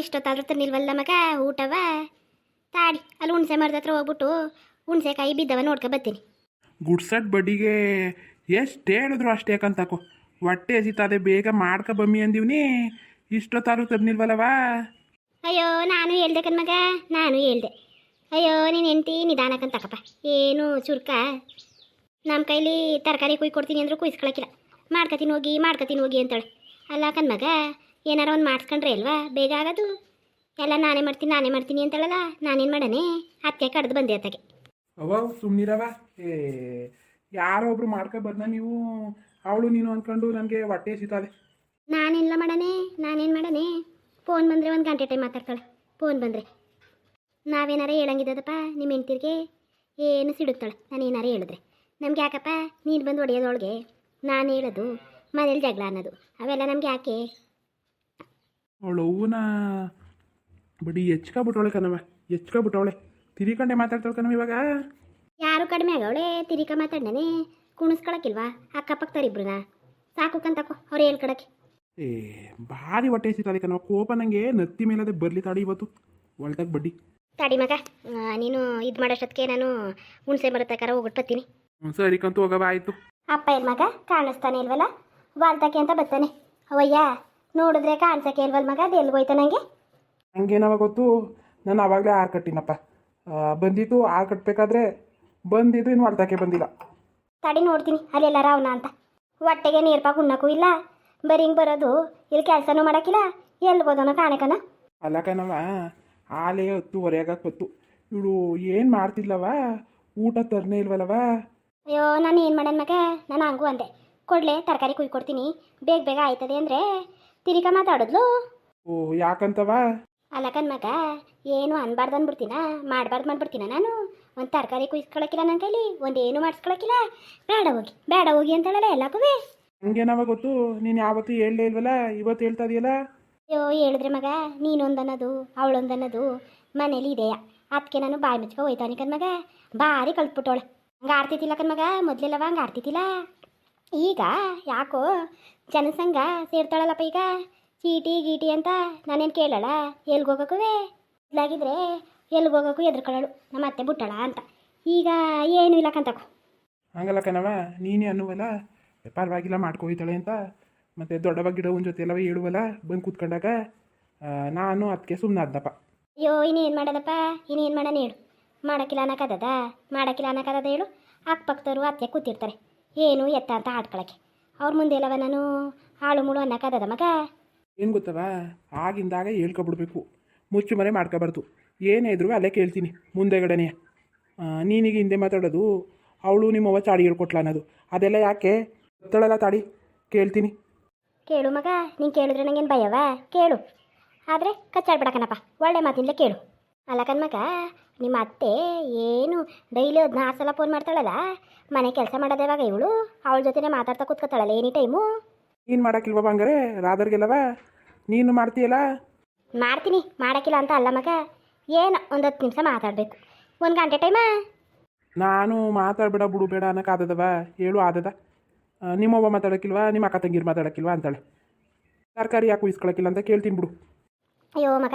ಇಷ್ಟೊತ್ತಾದ್ರೂ ತನ್ನಿಲ್ವಲ್ಲ ಮಗ ಊಟವ ತಾಡಿ ಅಲ್ಲಿ ಹುಣ್ಸೆ ಮರದ ಹತ್ರ ಹೋಗ್ಬಿಟ್ಟು ಹುಣ್ಸೆಕಾಯಿ ಬಿದ್ದವ ನೋಡ್ಕೊ ಬರ್ತೀನಿ. ಗುಡ್ಸಟ್ ಬಡ್ಡಿಗೆ ಎಷ್ಟು ಹೇಳಿದ್ರು ಅಷ್ಟೇ ಯಾಕಂತಾಕೋ ಹೊಟ್ಟೆ ಹಸಿತದೆ ಬೇಗ ಮಾಡ್ಕೊ ಬಮ್ಮಿ ಅಂದಿವ್ನಿ ಇಷ್ಟೊತ್ತಾದ್ರೂ ತರ್ನಿಲ್ವಲ್ಲವಾ. ಅಯ್ಯೋ ನಾನು ಹೇಳ್ದೆ ಕಣ್ಮಗ, ನಾನು ಹೇಳ್ದೆ. ಅಯ್ಯೋ ನೀನು ಹೆಂಡ್ತಿ ನಿಧಾನಕ್ಕಂತಕಪ್ಪ, ಏನು ಚುರ್ಕ ನಮ್ಮ ಕೈಲಿ ತರಕಾರಿ ಕೊಡ್ತೀನಿ ಅಂದರೂ ಕುಯ್ಸ್ಕೊಳಕ್ಕಿಲ್ಲ. ಮಾಡ್ಕೊತೀನಿ ಹೋಗಿ ಅಂತಾಳೆ. ಅಲ್ಲ ಕಣ್ಮಗ, ಏನಾರ ಒಂದು ಮಾಡಿಸ್ಕೊಂಡ್ರೆ ಅಲ್ವಾ ಬೇಗ ಆಗೋದು. ಎಲ್ಲ ನಾನೇ ಮಾಡ್ತೀನಿ ಅಂತಾಳಲ್ಲ, ನಾನೇನು ಮಾಡನೆ ಅದಕ್ಕೆ ಕಡ್ದು ಬಂದೆ ಅತ್ತಗೆ. ಅವ ಸುಮ್ಮನಿರವ, ಯಾರೋ ಒಬ್ರು ಮಾಡ್ಕೊ ಬಂದ ನೀವು ಅವಳು ನೀನು ಅಂದ್ಕೊಂಡು ನನಗೆ ಹೊಟ್ಟೆ ಹಸಿತದೆ. ನಾನೇನು ಮಾಡನೆ ಫೋನ್ ಬಂದರೆ ಒಂದು ಗಂಟೆ ಟೈಮ್ ಮಾತಾಡ್ತಾಳೆ. ಫೋನ್ ಬಂದರೆ ನಾವೇನಾರ ಹೇಳಂಗಿದ್ದದಪ್ಪ ನಿಮ್ಮ ಹೆಂಡ್ತಿರ್ಗೆ ಏನು ಸಿಡುತ್ತಾಳೆ. ನಾನು ಏನಾರ ಹೇಳಿದ್ರೆ ನಮ್ಗೆ ಯಾಕಪ್ಪ ನೀನು ಬಂದು ಹೊಡೆಯೋದೊಳಗೆ ನಾನು ಹೇಳೋದು ಮನೇಲಿ ಜಗಳ ಅನ್ನೋದು ಅವೆಲ್ಲ ನಮ್ಗೆ ಯಾಕೆ? ಅವಳು ಹೂವನ ಬಡಿ ಹೆಚ್ಕೊಬಿಟ್ಟವಳೆ ತಿರಿಕಂಡೆ ಮಾತಾಡ್ತಾಳೆ ಕಣವ. ಇವಾಗ ಯಾರು ಕಡಿಮೆ ಆಗವಳೆ ತಿರಿಕ ಮಾತಾಡ್ನೇ ಕುಣಿಸ್ಕೊಳಕ್ಕಿಲ್ವಾ ಅಕ್ಕಪಕ್ಕದವ್ರಿಬ್ರನ್ನ ಸಾಕು ಕಂತಕೋ ಅವ್ರು ಹೇಳ್ಕೊಡಕ್ಕೆ. ಭಾರಿ ಹೊಟ್ಟೆ ಹಸಿತದೆ ಕಣವ, ಕೋಪ ನನಗೆ ನತ್ತಿ ಮೇಲದೆ ಬರಲಿ ತಾಡಿ ಇವತ್ತು ಒಳ್ತಾಗ ಬಡ್ಡಿ ತಾಡಿ ಮಗ. ನೀನು ಇದು ಮಾಡೋಷ್ಟೊತ್ತಿಗೆ ನಾನು ಹುಣ್ಸೆ ಬರತ್ತಕ್ಕಾರ ಹೋಗ್ಬಿಟ್ಟು ಬರ್ತೀನಿ. ಸರಿ ಕಂತು ಹೋಗವ ಆಯಿತು. ಅಪ್ಪ ಏನು ಮಗ ಕಾಣಿಸ್ತಾನೆ ಇಲ್ವಲ್ಲ, ವಾಲ್ತಕ್ಕೆ ಅಂತ ಬರ್ತಾನೆ. ಅವಯ್ಯ ನೋಡಿದ್ರೆ ಕಾಣಿಸಕ್ಕೆ ಇಲ್ವಲ್ಲ ಮಗ, ಅದು ಎಲ್ಗೋಯ್ತು ನನಗೆ. ಹಂಗೇನವ ಗೊತ್ತು, ನಾನು ಆವಾಗಲೇ ಆರು ಕಟ್ಟಿನಪ್ಪ ಬಂದಿತ್ತು. ಆರು ಕಟ್ಟಬೇಕಾದ್ರೆ ಬಂದಿದ್ದು ಇನ್ನು ಹೊಲ್ತಕ್ಕೆ ಬಂದಿಲ್ಲ. ತಡಿ ನೋಡ್ತೀನಿ ಅಲ್ಲಿ ಎಲ್ಲಾರ ಅವನ ಅಂತ. ಹೊಟ್ಟೆಗೆ ನೀರ್ಪಾಕು ಉಣ್ಣಕ್ಕೂ ಇಲ್ಲ, ಬರೀ ಹಿಂಗೆ ಬರೋದು, ಇಲ್ಲಿ ಕೆಲಸನೂ ಮಾಡೋಕ್ಕಿಲ್ಲ, ಎಲ್ಗೋದನೋ ಕಾಣಕನ. ಅಲ್ಲ ಕಣವ, ಆಲೇ 10:30 ಬತ್ತು. ಇವಳು ಏನು ಮಾಡ್ತಿದ್ಲವ, ಊಟ ತರನೇ ಇಲ್ವಲ್ಲವ. ಅಯ್ಯೋ ನಾನು ಏನು ಮಾಡೋಣ ಮಗ, ನಾನು ಹಂಗೂ ಅಂದೆ ಕೊಡಲೆ ತರಕಾರಿ ಕೊಡ್ತೀನಿ ಬೇಗ ಆಯ್ತದೆ ಅಂದರೆ ತಿರಿಕ ಮಾತಾಡಿದ್ಲು. ಓ ಯಾಕಂತವ? ಅಲ್ಲ ಮಗ, ಏನು ಅನ್ಬಾರ್ದು ಅಂದ್ಬಿಡ್ತೀನ, ಮಾಡ್ಬಿಡ್ತೀನ ನಾನು. ಒಂದು ತರಕಾರಿ ಕುಯ್ಸ್ಕೊಳಕ್ಕಿಲ್ಲ ನನ್ನ ಕೈಲಿ, ಒಂದೇನು ಮಾಡಿಸ್ಕೊಳಕ್ಕಿಲ್ಲ. ಬೇಡ ಹೋಗಿ ಅಂತಾಳಲ್ಲ ಎಲ್ಲಕ್ಕೂ. ಹಂಗೇನವ ಗೊತ್ತು, ನೀನು ಯಾವತ್ತೂ ಹೇಳಲೇ ಇಲ್ವಲ್ಲ, ಇವತ್ತು ಹೇಳ್ತಾ ಇದೆಯಲ್ಲ. ಅಯ್ಯೋ ಹೇಳಿದ್ರೆ ಮಗ, ನೀನೊಂದನ್ನೋದು ಅವಳೊಂದನ್ನೋದು ಮನೇಲಿ ಇದೆಯಾ, ಅದಕ್ಕೆ ನಾನು ಬಾಯಿ ಮುಚ್ಕೊ ಹೋಯ್ತಾನೆ ಕಣ್ಮಗ. ಭಾರಿ ಕಲ್ತ್ಬಿಟ್ಟವಳೆ. ಹಂಗೆ ಆಡ್ತಿದ್ದಿಲ್ಲ ಕಣ್ಮಗ, ಮೊದಲೆಲ್ಲವ ಹಂಗೆ ಆಡ್ತಿದ್ದಿಲ್ಲ. ಈಗ ಯಾಕೋ ಜನಸಂಘ ಸೇರ್ತಾಳಲ್ಲಪ್ಪ ಈಗ, ಚೀಟಿ ಅಂತ. ನಾನೇನು ಕೇಳಲ್ಲ ಎಲ್ಗೋಗೋಕ್ಕೂ. ಇದಾಗಿದ್ರೆ ಎಲ್ಗೋಗೋಕ್ಕೂ ಎದ್ರುಕೊಳ್ಳಳು ನಮ್ಮ ಅತ್ತೆ ಬಿಟ್ಟಳ ಅಂತ. ಈಗ ಏನೂ ಇಲ್ಲ ಕಂತಕೋ. ಹಂಗಲ್ಲ ಕಣವ, ನೀನೇ ಅನ್ನುವಲ್ಲ ಪರವಾಗಿಲ್ಲ ಮಾಡ್ಕೋಯ್ತಾಳೆ ಅಂತ. ಮತ್ತು ದೊಡ್ಡವ ಗಿಡವನ ಜೊತೆ ಎಲ್ಲವ ಹೇಳುವಲ್ಲ ಬಂದು ಕೂತ್ಕೊಂಡಾಗ ನಾನು ಅದಕ್ಕೆ ಸುಮ್ಮನೆ ಆದ್ದಪ್ಪ. ಅಯ್ಯೋ ಇನ್ನೇನು ಮಾಡೋದಪ್ಪ, ಇನ್ನೇನು ಮಾಡೋಣ ಹೇಳು. ಮಾಡೋಕ್ಕಿಲ್ಲ ಅನ್ನೋಕ್ಕದ ಹೇಳು. ಅಕ್ಕಪಕ್ಕದವರು ಅತ್ತೆ ಕೂತಿರ್ತಾರೆ, ಏನು ಎತ್ತ ಅಂತ ಆಡ್ಕೊಳಕ್ಕೆ. ಅವ್ರ ಮುಂದೆ ಎಲ್ಲವ ನಾನು ಹಾಳು ಮುಳು ಅನ್ನೋಕ್ಕದ ಮಗ. ಏನು ಗೊತ್ತವ, ಆಗಿಂದಾಗ ಹೇಳ್ಕೊಬಿಡ್ಬೇಕು, ಮುಚ್ಚು ಮರೆ ಮಾಡ್ಕೊಬಾರ್ದು. ಏನೇ ಇದ್ರು ಅಲ್ಲೇ ಕೇಳ್ತೀನಿ ಮುಂದೆಗಡೆನೇ. ನೀನೀಗ ಹಿಂದೆ ಮಾತಾಡೋದು ಅವಳು ನಿಮ್ಮವ್ವ ಚಾಡಿ ಹೇಳ್ಕೊಟ್ಲ ಅನ್ನೋದು ಅದೆಲ್ಲ ಯಾಕೆ ಗೊತ್ತಳಲ್ಲ, ತಾಡಿ ಕೇಳ್ತೀನಿ. ಕೇಳು ಮಗ, ನೀನು ಕೇಳಿದ್ರೆ ನನಗೇನು ಭಯವ? ಕೇಳು, ಆದರೆ ಕಚ್ಚಾಡ್ಬಿಡಕನಪ್ಪ, ಒಳ್ಳೆ ಮಾತಿಂದಲೇ ಕೇಳು. ಅಲ್ಲ ಮಗ, ನಿಮ್ಮ ಅತ್ತೆ ಏನು ಡೈಲಿ 14 ಸಲ ಫೋನ್ ಮಾಡ್ತಾಳಲ್ಲ, ಮನೆ ಕೆಲಸ ಮಾಡೋದೇ ಇವಾಗ ಇವಳು ಅವಳ ಜೊತೆನೇ ಮಾತಾಡ್ತಾ ಕೂತ್ಕೊತಾಳಲ್ಲ ಎನಿ ಟೈಮು. ನೀನು ಮಾಡೋಕ್ಕಿಲ್ವ ಹಂಗಾರೆ ರಾಧರ್ಗೆಲ್ಲವ ನೀನು ಮಾಡ್ತೀಯಲ್ಲ? ಮಾಡ್ತೀನಿ, ಮಾಡೋಕ್ಕಿಲ್ಲ ಅಂತ ಅಲ್ಲ ಮಗ, ಏನು ಒಂದು 10 ನಿಮಿಷ ಮಾತಾಡಬೇಕು, 1 ಗಂಟೆ ಟೈಮ. ನಾನು ಮಾತಾಡ್ಬೇಡ ಬಿಡು ಬೇಡ ಅನ್ನೋಕ್ಕಾದದವ, ಹೇಳು ಆದದ. ನಿಮ್ಮವ್ವ ಮಾತಾಡೋಕ್ಕಿಲ್ವಾ, ನಿಮ್ಮ ಅಕ್ಕ ತಂಗಿರು ಮಾತಾಡೋಕ್ಕಿಲ್ವಾ ಅಂತಾಳೆ. ತರಕಾರಿ ಯಾಕೆ ಉಯಿಸ್ಕೊಳಕ್ಕಿಲ್ಲ ಅಂತ ಕೇಳ್ತೀನಿ ಬಿಡು. ಅಯ್ಯೋ ಮಗ,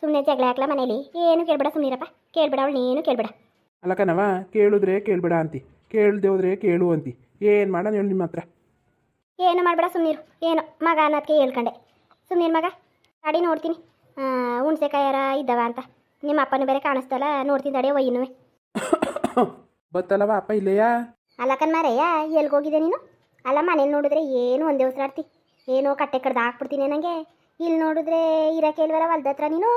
ಸುಮ್ಮನೆ ಜಗಳ ಹಾಕ್ಲ ಮನೇಲಿ, ಏನು ಕೇಳ್ಬೇಡ, ಸುಮ್ಮನಿರಪ್ಪ, ಕೇಳ್ಬೇಡ ಅವಳು, ನೀನು ಕೇಳ್ಬೇಡ. ಅಲ್ಲ ಕಣವ, ಕೇಳಿದ್ರೆ ಕೇಳ್ಬೇಡ ಅಂತಿ, ಕೇಳ್ದೆ ಹೋದ್ರೆ ಕೇಳು ಅಂತಿ. ಏನು ಮಾಡೋಣ ಹೇಳು ನಿಮ್ಮ ಹತ್ರ? ಏನು ಮಾಡಬೇಡ, ಸುಮ್ಮನಿರು. ಏನು ಮಗ ಅನ್ನೋದಕ್ಕೆ ಹೇಳ್ಕೊಂಡೆ, ಸುಮ್ಮನಿರು ಮಗ. ಗಾಡಿ ನೋಡ್ತೀನಿ ಹುಣ್ಸೆಕಾಯಾರ ಇದ್ದಾವ ಅಂತ. ನಿಮ್ಮ ಅಪ್ಪನೂ ಬೇರೆ ಕಾಣಿಸ್ತಲ್ಲ, ನೋಡ್ತೀನಿ ತಡೆ ಒಯ್ಯನು. ಬತ್ತಲ್ಲವ ಅಪ್ಪ ಇಲ್ಲೆಯಾ? ಅಲ್ಲ ಕಣ್ಮಾರಯ್ಯ, ಎಲ್ಗೋಗಿದೆ ನೀನು? ಅಲ್ಲ ಮನೇಲಿ ನೋಡಿದ್ರೆ ಏನು ಒಂದೇ ಉಸಿರಾಡ್ತಿ, ಏನೋ ಕಟ್ಟೆ ಕಡ್ದು ಹಾಕ್ಬಿಡ್ತೀನಿ ನನಗೆ. ಇಲ್ಲಿ ನೋಡಿದ್ರೆ ಇರೋಕೆ ಇಲ್ವಲ್ಲ ಹೊಲ್ದ ಹತ್ರ, ನೀನು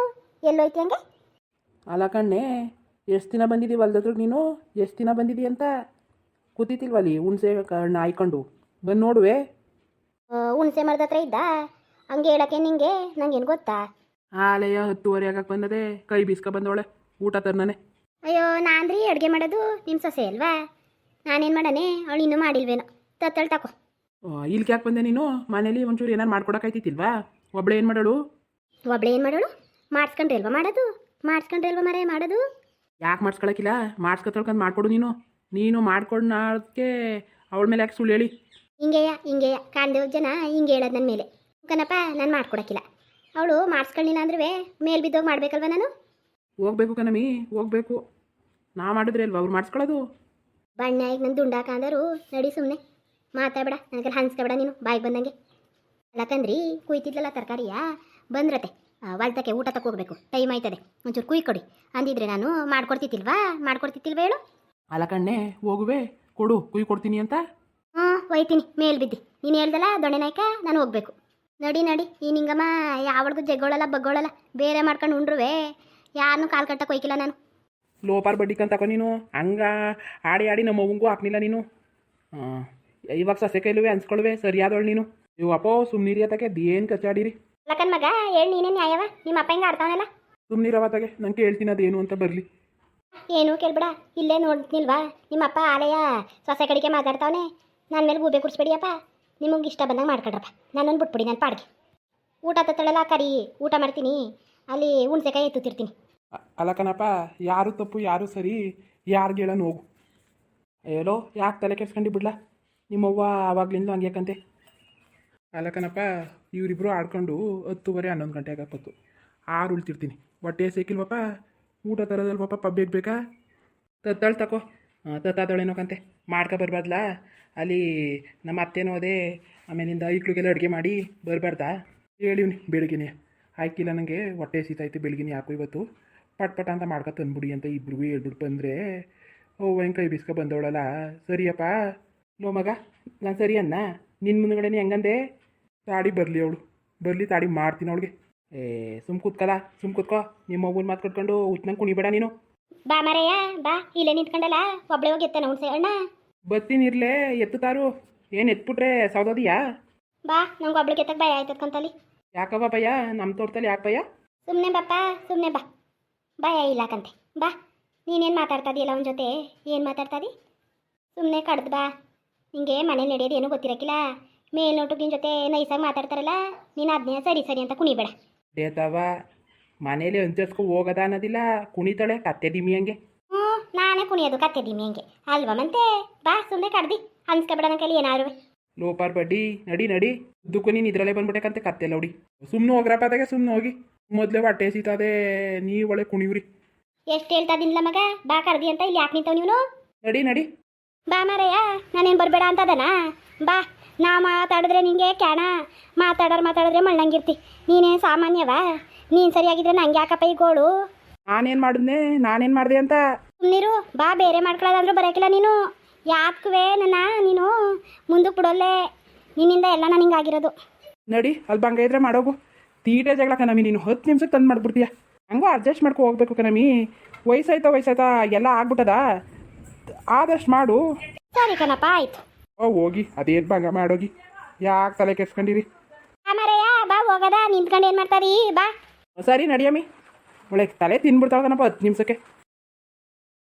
ಎಲ್ಲೋಯ್ತಿ ಹಂಗೆ? ಅಲ್ಲ ಕಣ್ಣೆ, ಎಷ್ಟು ದಿನ ಬಂದಿದ್ದೀವಿ ಹೊಲ್ದತ್ರ ನೀನು? ಎಷ್ಟು ದಿನ ಬಂದಿದ್ದೀ ಅಂತ ಕೂತಿತ್ತಿಲ್ವಲ್ಲಿ ಹುಣ್ಸೆ ಕಣ್ಣು ಆಯ್ಕೊಂಡು ಬಂದು ನೋಡುವೆ. ಹುಣ್ಸೆ ಮರದ ಹತ್ರ ಇದ್ದ, ಹಂಗೆ ಹೇಳಕ್ಕೆ ನಿಂಗೆ ನಂಗೇನು ಗೊತ್ತಾ? ಆಲೆಯ 10:30 ಆಗಕ್ಕೆ ಬಂದದೆ, ಕೈ ಬೀಸ್ಕೊ ಬಂದವಳೆ ಊಟ ತರ್ನಾನೆ. ಅಯ್ಯೋ ನಾನ್ರಿ ಅಡುಗೆ ಮಾಡೋದು ನಿಮ್ಮ ಸೊಸೆ ಅಲ್ವಾ, ನಾನೇನು ಮಾಡನೆ, ಅವಳು ಇನ್ನೂ ಮಾಡಿಲ್ವೇನೋ, ತತ್ತಳು ತಕೋ. ಇಲ್ಕೆ ಯಾಕೆ ಬಂದೆ ನೀನು? ಮನೇಲಿ ಒಂಚೂರು ಏನಾರು ಮಾಡ್ಕೊಡೋಕಾಯ್ತಿತ್ತಿಲ್ವಾ? ಒಬ್ಬಳೆ ಏನು ಮಾಡೋಳು? ಮಾಡಿಸ್ಕೊಂಡ್ರೆ ಅಲ್ವಾ ಮಾಡೋದು. ಯಾಕೆ ಮಾಡಿಸ್ಕೊಳಕ್ಕಿಲ್ಲ? ಮಾಡಿಸ್ಕೊತಳ್ಕೊಂಡು ಮಾಡಿಕೊಡು ನೀನು ಮಾಡ್ಕೊಂಡಕ್ಕೆ ಅವಳ ಮೇಲೆ ಯಾಕೆ ಸುಳ್ಳು ಹೇಳಿ? ಹಿಂಗೆಯ ಕಾಣ್ದೇವ್ ಜನ ಹಿಂಗೆ ಹೇಳೋದು ನನ್ನ ಮೇಲೆ. ಕಣಪ್ಪ ನಾನು ಮಾಡ್ಕೊಡಕ್ಕಿಲ್ಲ, ಅವಳು ಮಾಡಿಸ್ಕೊಳ್ಳಿಲ್ಲ ಅಂದ್ರೆ ಮೇಲ್ ಬಿದ್ದೋಗಿ ಮಾಡ್ಬೇಕಲ್ವ ನಾನು? ಹೋಗ್ಬೇಕು ಕಣಮಿ, ಹೋಗ್ಬೇಕು. ನಾ ಮಾಡಿದ್ರೆ ಅಲ್ವಾ ಅವ್ರು ಮಾಡಿಸ್ಕೊಳ್ಳೋದು. ಬಣ್ಣ ಈಗ ನನ್ನ ದುಂಡಾಕ ಅಂದರು. ನಡಿ ಸುಮ್ಮನೆ ಮಾತಾಡ್ಬೇಡ, ನನಗೆ ಹನ್ಸ್ಕೊಬೇಡ ನೀನು ಬಾಯಿಗೆ ಬಂದಂಗೆ. ಅಲ್ಲಕಂದ್ರಿ ಕುಯ್ತಿದ್ಲಲ್ಲ ತರಕಾರಿಯಾ, ಬಂದ್ರತೆ ಹೊಲ್ತಕ್ಕೆ ಊಟ ತಗೋಗ್ಬೇಕು, ಟೈಮ್ ಆಯ್ತದೆ, ಒಂಚೂರು ಕುಯ್ ಕೊಡಿ ಅಂದಿದ್ರೆ ನಾನು ಮಾಡ್ಕೊಡ್ತಿತ್ತಿಲ್ವ ಹೇಳು? ಅಲ್ಲ ಕಣ್ಣೆ, ಹೋಗುವೆ, ಕೊಡು, ಕುಯ್ ಕೊಡ್ತೀನಿ ಅಂತ. ಒಯ್ತೀನಿ ಮೇಲ್ ಬಿದ್ದಿ. ನೀನು ಹೇಳ್ದಲ್ಲ ದೊಣ್ಣೆ ನಾಯ್ಕ, ನಾನು ಹೋಗ್ಬೇಕು. ನಡಿ ನಡಿ, ಈ ನಿಂಗಮ್ಮ ಯಾವಳಿಗೂ ಜಗ್ಗೋಳಲ್ಲ ಬಗ್ಗೋಳಲ್ಲ, ಬೇರೆ ಮಾಡ್ಕೊಂಡು ಉಂಡ್ರುವೆ ಯಾರನ್ನೂ ಕಾಲು ಕಟ್ಟಕ್ಕೆ ಹೋಯ್ಕಿಲ್ಲ ನಾನು. ಲೋಪಾರ್ ಬಡ್ಡಿಕಂತ ತಗೋ ನೀನು, ಹಂಗ ಆಡಿ ಆಡಿ ನಮ್ಮ ಅವ್ವಂಗೂ ಹಾಕ್ಲಿಲ್ಲ ನೀನು. ಇವಾಗ ಸೊಸೆ ಕೈಲುವೆ ಅನ್ಸ್ಕೊಳ್ವೆ ಸರಿಯಾದವಳು ನೀನು. ಇವು ಅಪ್ಪೋ ಸುಮ್ನಿರಿ ಅತ್ತಗೆ ಏನು ಕಚ್ಚಾಡಿರಿ. ಲಕ್ಕನ್ ಮಗ ಹೇಳಿ ನೀನೇನು ನ್ಯಾಯವ? ನಿಮ್ಮ ಅಪ್ಪ ಹಿಂಗೆ ಆಡ್ತಾವನಲ್ಲ. ಸುಮ್ನಿರವತ್ತಾಗೆ ನಂಗೆ ಹೇಳ್ತೀನಿ ಅದೇನು ಅಂತ ಬರಲಿ. ಏನು ಕೇಳ್ಬೇಡ, ಇಲ್ಲೇ ನೋಡ್ತಿಲ್ವಾ ನಿಮ್ಮ ಅಪ್ಪ ಆಲೆಯ ಸೊಸೆ ಕಡೆಗೆ ಮಾತಾಡ್ತಾವನೆ. ನನ್ನ ಮೇಲೆ ಗೂಬೆ ಕುಡಿಸ್ಬೇಡಿಯಪ್ಪ, ನಿಮಗೆ ಇಷ್ಟ ಬಂದಂಗೆ ಮಾಡ್ಕೊಡ್ರಪ್ಪ, ನನ್ನನ್ನು ಬಿಟ್ಬಿಡಿ ನನ್ನ ಪಾಡಿಗೆ. ಊಟ ತತ್ತಳೆಲ್ಲ ಕರಿ, ಊಟ ಮಾಡ್ತೀನಿ, ಅಲ್ಲಿ ಹುಣ್ಸೆಕಾಯಿ ಎತ್ತುತ್ತಿರ್ತೀನಿ. ಅಲ್ಲ ಕಣಪ್ಪ, ಯಾರು ತಪ್ಪು ಯಾರು ಸರಿ ಯಾರಿಗೆ ಹೇಳೋಣ ಹೋಗು. ಏನೋ ಯಾಕೆ ತಲೆ ಕೆಡ್ಸ್ಕೊಂಡು ಬಿಡ್ಲಾ, ನಿಮ್ಮವ್ವ ಆವಾಗ್ಲಿಂದ ಹಂಗ್ಯಾಕಂತೆ. ಅಲ್ಲ ಕಣಪ್ಪ, ಇವರಿಬ್ಬರು ಆಡ್ಕೊಂಡು 10:30 11 ಗಂಟೆ ಆಗಪ್ಪತ್ತು. 6 ಉಳ್ತಿರ್ತೀನಿ, ಹೊಟ್ಟೆ ಸೇಕಿಲ್ವಪ್ಪ, ಊಟ ತರೋದಲ್ವಪ್ಪ, ಬೇಗ ಬೇಕಾ ತತ್ತಾಳು ತಕೋ. ತತ್ತಾದಳೇನೋ ಕಂತೆ ಮಾಡ್ಕೊ ಬರ್ಬಾರ್ದಲ್ಲ. ಅಲ್ಲಿ ನಮ್ಮ ಅತ್ತೇನೋ ಅದೇ ಆಮೇಲಿಂದ ಐಕ್ಳಿಗೆಲ್ಲ ಅಡುಗೆ ಮಾಡಿ ಬರಬಾರ್ದಾ ಹೇಳಿವ್ನಿ. ಬೆಳಗ್ಗೆನೆ ಆಯ್ಕಿಲ್ಲ, ನನಗೆ ಹೊಟ್ಟೆ ಸೀತಾಯ್ತು ಬೆಳಗ್ಗೆನೆ, ಯಾಕೋ ಇವತ್ತು ಪಟ್ ಪಟ ಅಂತ ಮಾಡ್ಕೊ ತಂದ್ಬಿಡಿ ಅಂತ ಇಬ್ರಿಗೂ ಹೇಳ್ಬಿಟ್ಟು ಬಂದರೆ ಹೆಂಗೆ ಕೈ ಬೀಸ್ಕೊ ಬಂದವಳಲ್ಲ. ಸರಿಯಪ್ಪ ನೋ ಮಗ, ನಾನು ಸರಿ ಅನ್ನ ನಿನ್ನ ಮುಂದ್ಗಡೆನೆ ಹೆಂಗಂದೆ. ತಾಡಿ ಬರಲಿ ಅವಳು, ಬರಲಿ ತಾಡಿ ಮಾಡ್ತೀನಿ ಅವಳಿಗೆ. ಸುಮ್ ಕೂತ್ಕಲ್ಲ, ಸುಮ್ ಕೂತ್ಕೋ, ನಿಮ್ಮ ಅವ್ವನ ಮಾತು ಕಟ್ಕೊಂಡು ಹುಚ್ಚನಂಗೆ ಕುಣಿಬೇಡ ನೀನು. ಬಾ ಮರೆಯ ಬಾ, ಇಲ್ಲೇ ನಿಂತ್ಕೊಂಡಲ್ಲ ಒಬ್ಳೆ ಹೋಗಿ ಎತ್ತಾನ ಹುಣ್ಸೆ ಅಣ್ಣ. ಬತ್ತೀನಿ ಇರ್ಲೇ, ಎತ್ತುತ್ತಾರು ಏನು ಎತ್ಬಿಟ್ರೆ ಸೌದೋದಿಯಾ? ಬಾ, ನಂಗೆ ಒಬ್ಳಿಗೆ ಎತ್ತಕ್ಕೆ ಭಯ ಆಯ್ತದ್ಕಂತಲ್ಲಿ. ಯಾಕವ್ವ ಭಯ? ನಮ್ಮ ತೋಟದಲ್ಲಿ ಯಾಕೆ ಭಯ? ಸುಮ್ಮನೆ ಬಾಪ್ಪ, ಸುಮ್ಮನೆ ಬಾ, ಭಯ ಇಲ್ಲಕಂತೆ ಬಾ. ನೀನೇನು ಮಾತಾಡ್ತಾದಿಯಲ್ಲ ಅವನ ಜೊತೆ, ಏನು ಮಾತಾಡ್ತಾದಿ? ಸುಮ್ಮನೆ ಕಡ್ದು ಬಾ. ನಿಂಗೆ ಮನೆ ನಡೆಯೋದು ಏನೂ ಗೊತ್ತಿರಕ್ಕಿಲ್ಲ, ಮೇಲ್ನೋಟುಗಿನ ಜೊತೆ ನೈಸಾಗಿ ಮಾತಾಡ್ತಾರಲ್ಲ, ನೀನು ಅದನ್ನೇ ಸರಿ ಸರಿ ಅಂತ ಕುಣಿಬೇಡ. ಡೇತವ ಮನೇಲಿ ಅಂಚರ್ಸ್ಕೊ ಹೋಗೋದ ಅನ್ನೋದಿಲ್ಲ, ಕುಣಿತಾಳೆ ಕತ್ತೆ ದಿಮಿ ಹಂಗೆ. ನಾನೇ ಕುಣಿಯೋದು ಕತ್ತೆ ದಿಮಿ ಹಂಗೆ ಅಲ್ವಾ ಮಂತೆ. ಬಾ ಸುಮ್ಮನೆ ಕಡ್ದು ಅನ್ಸ್ಕೊಬೇಡ ನನ್ನ ಕೈಲಿ ಏನಾರು. ಲೋಪಾರ್ ಬಡ್ಡಿ, ನಡಿ ನಡಿ, ಉದ್ದಕ್ಕೂ ನೀನು ಇದರಲ್ಲೇ ಬಂದ್ಬಿಟ್ಟೆಕಂತೆ ಕತ್ತೆ ಲೌಡಿ. ಸುಮ್ಮನೆ ಹೋಗ್ರಪ್ಪ ಅದಾಗೆ, ಸುಮ್ಮನೆ ಹೋಗಿ. ಮೊದಲೇ ಹೊಟ್ಟೆ ಸೀತದೆ, ನೀವು ಒಳ್ಳೆ ಕುಣಿವ್ರಿ. ಎಷ್ಟು ಹೇಳ್ತಾದಿಲ್ಲ ಮಗ, ಬಾ ಕರ್ದಿ ಅಂತ. ಇಲ್ಲಿ ಯಾಕೆ ನಿಂತವ್ ನೀನು? ನಡಿ ನಡಿ ಬಾ ಮಾರಯ್ಯ, ನಾನೇನು ಬರಬೇಡ ಅಂತದನಾ? ಬಾ, ನಾ ಮಾತಾಡಿದ್ರೆ ನಿಂಗೆ ಕ್ಯಾಣ, ಮಾತಾಡಿದ್ರೆ ಮಳ್ಳಂಗಿರ್ತಿ. ನೀನೇನು ಸಾಮಾನ್ಯವಾ? ನೀನು ಸರಿಯಾಗಿದ್ರೆ ನಂಗೆ ಯಾಕಪ್ಪ ಈ ಗೋಳು? ನಾನೇನು ಮಾಡಿದೆ ಅಂತ ಸುಮ್ಮನಿರು. ಬಾ, ಬೇರೆ ಮಾಡ್ಕೊಳ್ಳೋದಾದ್ರೂ ಬರೋಕಿಲ್ಲ ನೀನು. ಯಾಕುವೆ ನನ್ನ ನೀನು ಮುಂದಕ್ಕೆ ಬಿಡೋಲ್ಲೇ, ನಿನ್ನಿಂದ ಎಲ್ಲ ನಾನು ಹಿಂಗಾಗಿರೋದು. ನಡಿ ಅಲ್ಲಿ ಬಂಗ ಇದ್ರೆ ಮಾಡೋಗು. ತೀಟೆ ಜಗಳ ಕಣಮಿ, ನೀನು 10 ನಿಮಿಷಕ್ಕೆ ತಂದು ಮಾಡ್ಬಿಡ್ತೀಯ. ಹಂಗೂ ಅಡ್ಜಸ್ಟ್ ಮಾಡ್ಕೊ ಹೋಗ್ಬೇಕು ಕಣಮಿ. ವಯಸ್ಸಾಯ್ತಾ ಎಲ್ಲ ಆಗ್ಬಿಟ್ಟದ, ಆದಷ್ಟು ಮಾಡು. ಸರಿ ಕಣಪ್ಪ, ಆಯ್ತು. ಹೋಗಿ ಅದೇನು ಬಂಗ ಮಾಡೋಗಿ, ಯಾಕೆ ತಲೆ ಕೆಡ್ಸ್ಕೊಂಡಿರಿ? ಮರೆಯ ಬಾ, ಹೋಗದ ನಿಂತ್ಕೊಂಡು ಏನು ಮಾಡ್ತಾರೀ? ಬಾ ಸರಿ ನಡಿಯಮ್ಮಿ. ಒಳ್ಳೆ ತಲೆ ತಿನ್ಬಿಡ್ತಾವ ಕಣಪ್ಪ 10 ನಿಮಿಷಕ್ಕೆ.